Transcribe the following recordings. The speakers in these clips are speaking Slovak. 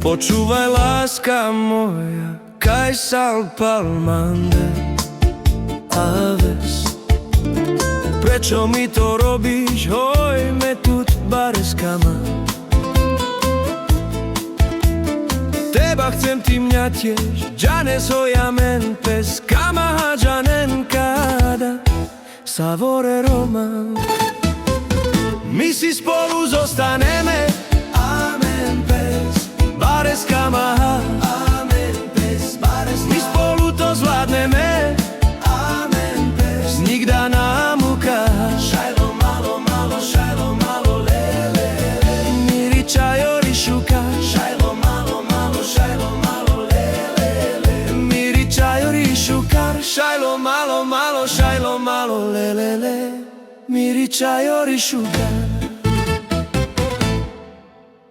Počúvaj, láska moja, kaj sal palmande aves. Prečo mi to robíš, hoj me tut bareskama? Teba chcem, ty mňa tiež, džane sojamen pes kamaha džanen kada savore roman. My si spolu zostaneme, amen pes bareskama, amen pes bareskama. My spolu to zvládneme, amen pes nikda nám ukáž. Šajlo malo malo, šajlo malo lele, miri čajori šuka. Šajlo malo malo, šajlo malo lele, miri čajori šukar. Šajlo malo malo, šajlo malo lele, miri čajori šukar.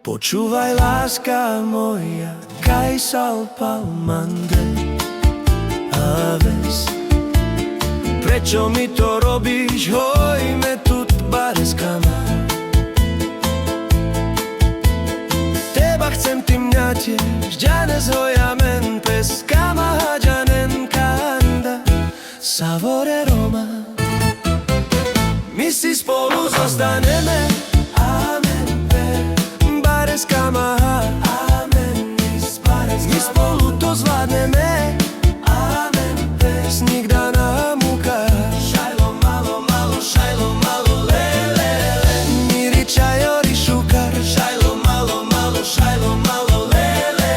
Počúvaj, láska moja, kaj sal palmande aves. Prečo mi to robíš, hoj me tut bareskama? Teba chcem, ty mňa tiež, džane zhojamen pes kamaha džanen kanda savore roma. My si spolu zostaneme, amen pes bareskama, amen pes bareskama. My spolu to zvládneme, amen pes nikda nám ukáž. Šajlo malo malo, šajlo malo lele, miri čajori šukar. Šajlo malo malo, šajlo malo lele,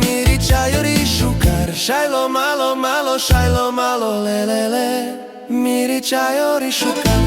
miri čajori šukar. Šajlo malo malo, šajlo malo lele, miri čajori šukar.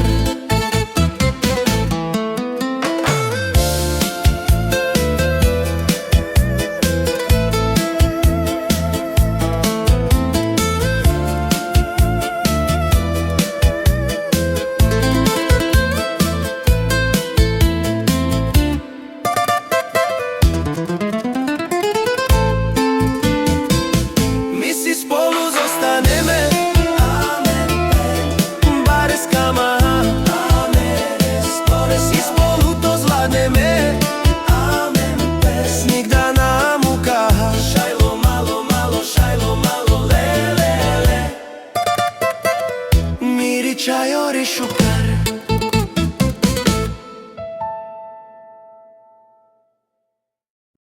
My spolu to zvládneme,